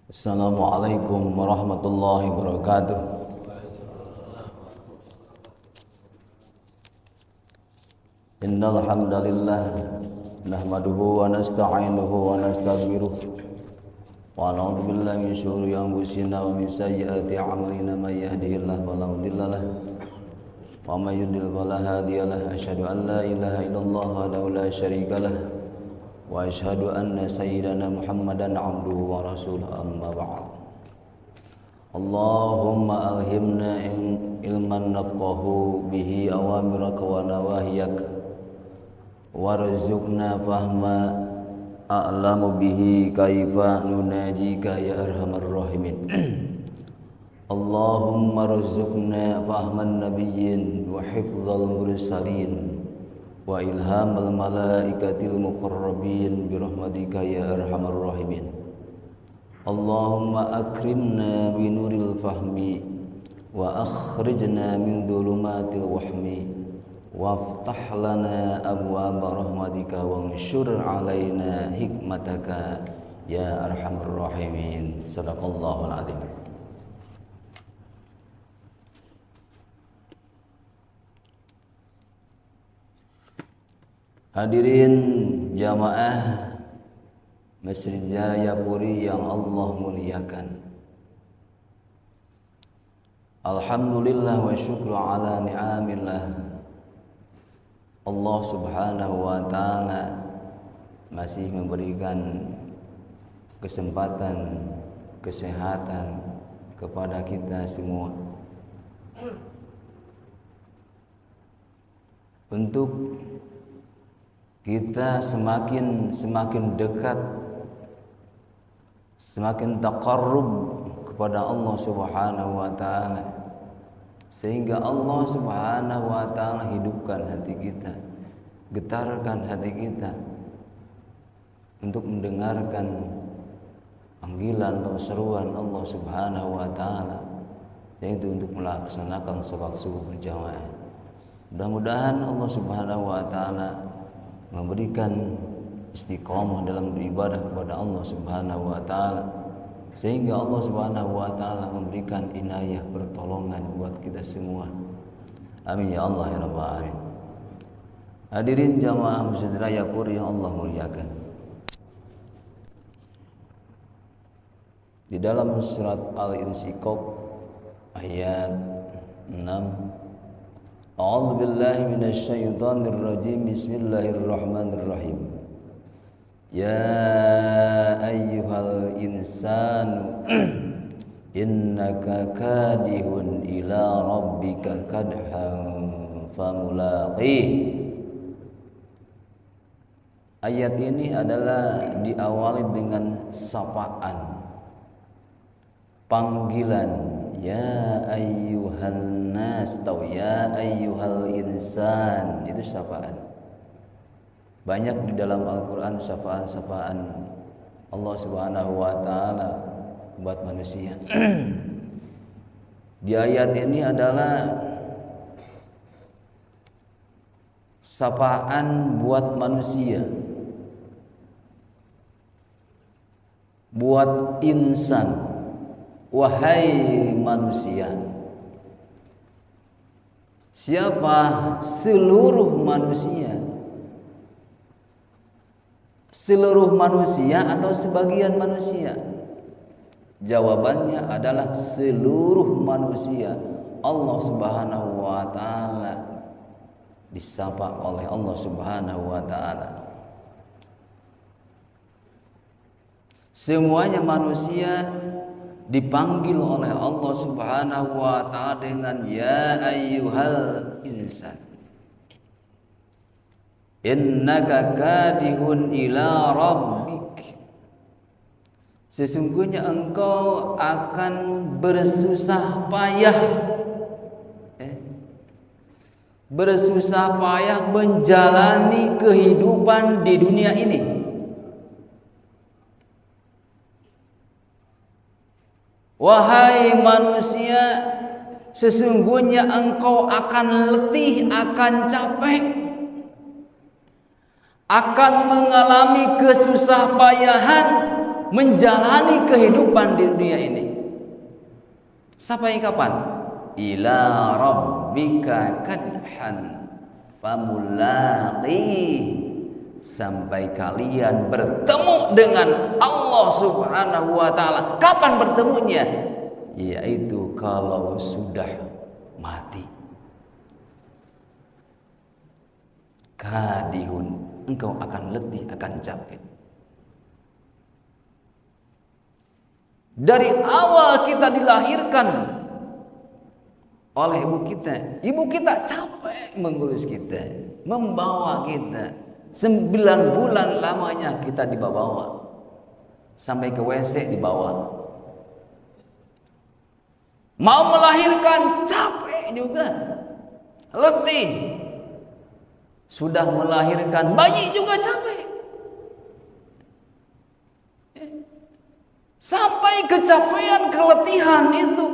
Assalamualaikum warahmatullahi wabarakatuh. Innal hamdalillah nahmaduhu wa nasta'inuhu wa nastaghfiruh wa na'udzu billahi min syururi anfusina wa min sayyiati a'malina may yahdihillahu fala mudilla lahu wa may yudlil fala hadiya lahu. Asyhadu an la ilaha illallah wahdahu la syarika lahu wa asyhadu anna sayyidana Muhammadan abduhu wa rasuluhu. Amma ba'd. Allahumma alhimna ilman nafqahu bihi awamiraka wa nawahiyaka warzuqna fahma a'lamu bihi kaifa nunajika ya arhamar rahimin. Allahumma rzuqna fahman nabiyyin wa hifdzal mursalin wa ilhamal malaikatil muqarrabin birahmatika ya arhamar rahimin. Allahumma akrimna binuril fahmi wa akhrijna min dhulumatil wahmi waftah lana abwaaba rahmatika wanshur alaina hikmataka ya arhamar rahimin. Sadaqallahul azim. Hadirin jamaah Masjid Jayapuri yang Allah muliakan, alhamdulillah wa syukru ala ni'amillah. Allah subhanahu wa ta'ala masih memberikan kesempatan, kesehatan kepada kita semua untuk kita semakin dekat, semakin taqarrub kepada Allah subhanahu wa ta'ala, sehingga Allah subhanahu wa ta'ala hidupkan hati kita, getarkan hati kita untuk mendengarkan panggilan atau seruan Allah subhanahu wa ta'ala, yaitu untuk melaksanakan salat subuh berjamaah. Mudah-mudahan Allah subhanahu wa ta'ala memberikan istiqomah dalam beribadah kepada Allah subhanahu wa ta'ala, sehingga Allah subhanahu wa ta'ala memberikan inayah pertolongan buat kita semua. Amin ya Allah ya Rabbal alamin. Hadirin jamaah Masjid Jayapuri yang Allah muliakan, di dalam surat Al-Insyiqaq ayat 6, A'udzu billahi minasy syaithanir rajim. Bismillahirrahmanirrahim. Ya ayyuhal insanu innaka kadihun ila rabbika kadhan famulaqih. Ayat ini adalah diawali dengan sapaan, panggilan, ya ayyuhan nas atau ya ayyuhal insan. Itu sapaan. Banyak di dalam Al-Quran sapaan-sapaan Allah subhanahu wa ta'ala buat manusia. Di ayat ini adalah sapaan buat manusia, buat insan. Wahai manusia. Siapa? Seluruh manusia. Seluruh manusia atau sebagian manusia? Jawabannya adalah seluruh manusia. Allah subhanahu wa ta'ala disapa oleh Allah subhanahu wa ta'ala. Semuanya manusia dipanggil oleh Allah subhanahu wa ta'ala dengan ya ayyuhal insan, innaka kadihun ila rabbik. Sesungguhnya engkau akan bersusah payah, bersusah payah menjalani kehidupan di dunia ini. Wahai manusia, sesungguhnya engkau akan letih, akan capek, akan mengalami kesusahpayahan menjalani kehidupan di dunia ini. Sampai kapan? Ila rabbika kadhan famulaqih, sampai kalian bertemu dengan Allah Subhanahu wa taala. Kapan bertemunya? Yaitu kalau sudah mati. Kadihun, engkau akan letih, akan capek. Dari awal kita dilahirkan oleh ibu kita capek mengurus kita, membawa kita. 9 bulan lamanya kita dibawa, sampai ke WC dibawa. Mau melahirkan capek juga, letih. Sudah melahirkan bayi juga capek. Sampai kecapean, keletihan itu,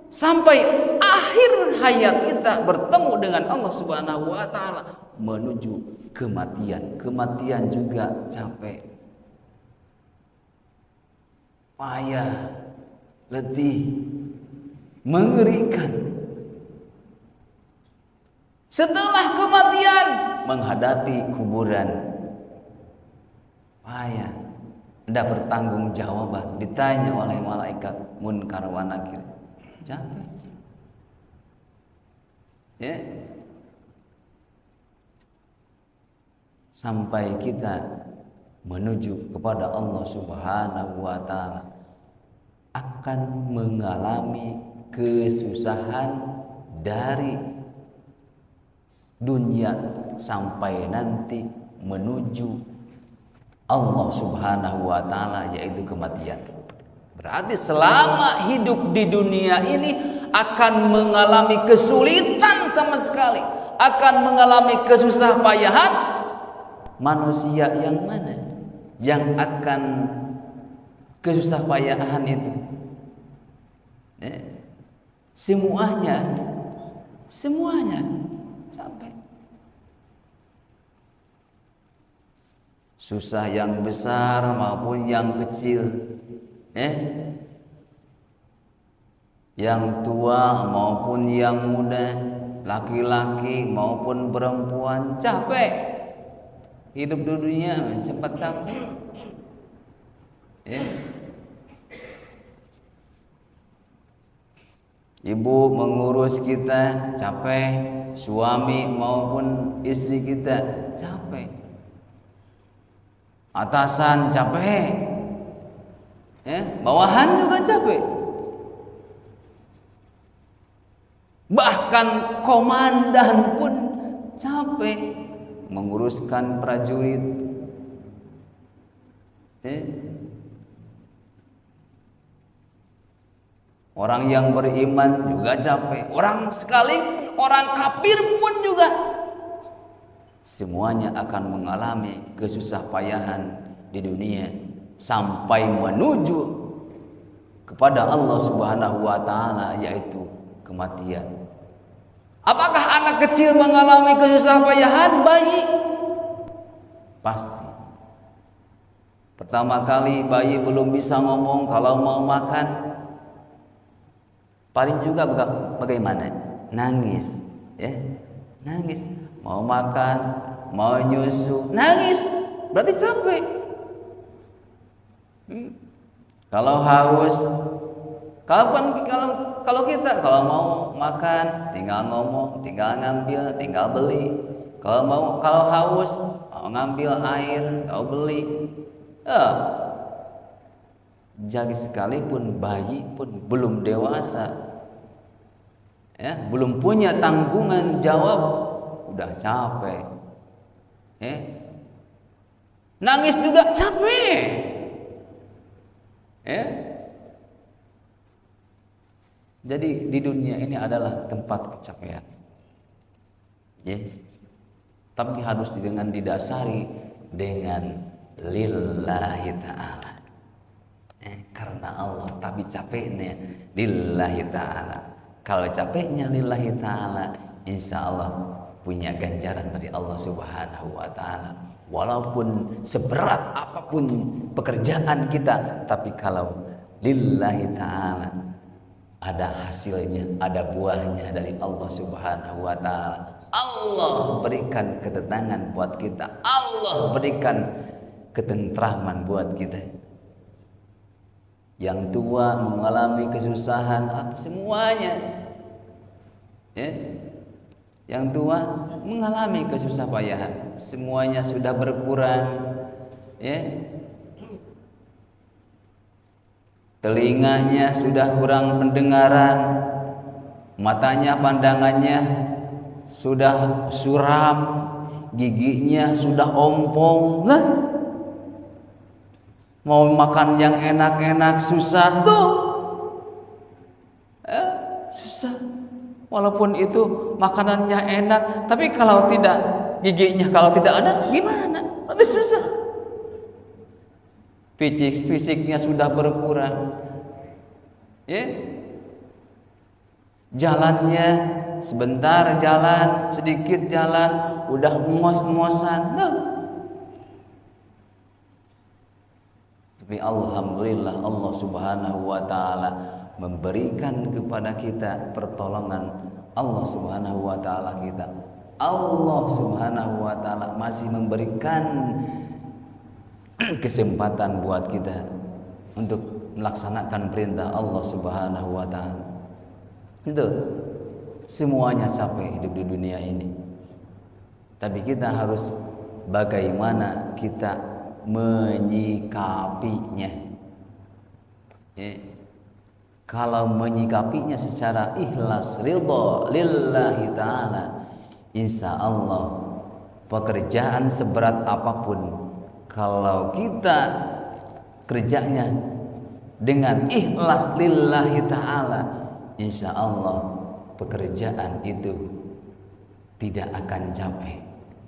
sampai akhir hayat kita bertemu dengan Allah Subhanahu wa taala menuju kematian. Kematian juga capek, payah, letih, mengerikan. Setelah kematian menghadapi kuburan, payah, tidak bertanggung jawaban, ditanya oleh malaikat munkar wa nakir, capek. Ya. Sampai kita menuju kepada Allah Subhanahu wa taala akan mengalami kesusahan dari dunia sampai nanti menuju Allah Subhanahu wa taala, yaitu kematian. Berarti selama hidup di dunia ini akan mengalami kesulitan sama sekali, akan mengalami kesusah payahan. Manusia yang mana yang akan kesusah payahan itu? Semuanya capek. Susah yang besar maupun yang kecil, yang tua maupun yang muda, laki-laki maupun perempuan, capek. Hidup di dunia cepat capek. Ibu mengurus kita capek, suami maupun istri kita capek, atasan capek, bawahan juga capek, bahkan komandan pun capek menguruskan prajurit. Orang yang beriman juga capek, orang sekalipun orang kafir pun juga semuanya akan mengalami kesusah payahan di dunia sampai menuju kepada Allah Subhanahu wa taala, yaitu kematian. Apakah anak kecil mengalami kesusah payahan? Bayi pasti. Pertama kali bayi belum bisa ngomong, kalau mau makan paling juga bagaimana? Nangis, nangis. Mau makan, mau nyusu, nangis. Berarti capek. Kalau haus, kalau kita mau makan, tinggal ngomong, tinggal ngambil, tinggal beli. Kalau haus, mau ngambil air, tahu beli. Jadi sekalipun bayi pun belum dewasa, belum punya tanggungan jawab, udah capek. Nangis juga capek. Jadi di dunia ini adalah tempat kecapean. Tapi harus dengan didasari dengan lillahi ta'ala. Karena Allah, tapi capeknya lillahi ta'ala. Kalau capeknya lillahi ta'ala, insya Allah punya ganjaran dari Allah Subhanahu wa taala. Walaupun seberat apapun pekerjaan kita, tapi kalau lillahi taala ada hasilnya, ada buahnya dari Allah Subhanahu wa taala. Allah berikan ketenangan buat kita. Allah berikan ketentraman buat kita. Yang tua mengalami kesusahan, semuanya. Ya. Yang tua mengalami kesusah payahan, semuanya sudah berkurang. Ya. Telinganya sudah kurang pendengaran, matanya pandangannya sudah suram, giginya sudah ompong. Nah, mau makan yang enak-enak susah tuh, susah. Walaupun itu makanannya enak, tapi kalau tidak giginya kalau tidak ada gimana? Nanti susah. Fisiknya sudah berkurang. Ya. Jalannya sebentar jalan, sedikit jalan, udah ngos-ngosan. Nah. Tapi alhamdulillah Allah Subhanahu wa taala memberikan kepada kita pertolongan. Allah Subhanahu wa taala kita. Allah Subhanahu wa taala masih memberikan kesempatan buat kita untuk melaksanakan perintah Allah Subhanahu wa taala. Itu semuanya capek hidup di dunia ini. Tapi kita harus bagaimana kita menyikapinya. Ya. Kalau menyikapinya secara ikhlas, ridha lillahi ta'ala, insya Allah pekerjaan seberat apapun, kalau kita kerjanya dengan ikhlas lillahi ta'ala, insya Allah pekerjaan itu tidak akan capek,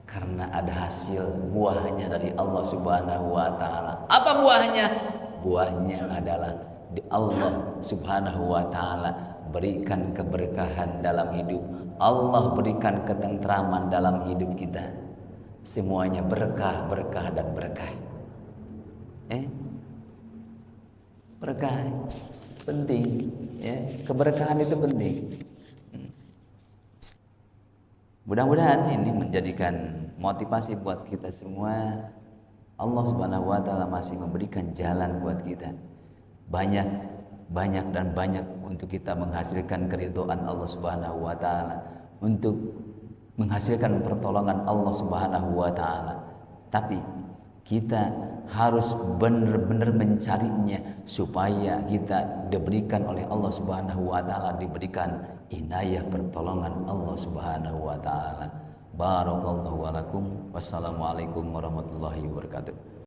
karena ada hasil buahnya dari Allah Subhanahu wa ta'ala. Apa buahnya? Buahnya adalah di Allah Subhanahu wa ta'ala berikan keberkahan dalam hidup. Allah berikan ketentraman dalam hidup kita. Semuanya berkah, berkah dan berkah. Berkah penting, ya. Keberkahan itu penting. Mudah-mudahan ini menjadikan motivasi buat kita semua. Allah Subhanahu wa ta'ala masih memberikan jalan buat kita. Banyak dan banyak untuk kita menghasilkan keridhaan Allah Subhanahu wa ta'ala, untuk menghasilkan pertolongan Allah Subhanahu wa ta'ala. Tapi kita harus benar-benar mencarinya supaya kita diberikan oleh Allah Subhanahu wa ta'ala, diberikan inayah pertolongan Allah Subhanahu wa ta'ala. Barakallahu walakum. Wassalamualaikum warahmatullahi wabarakatuh.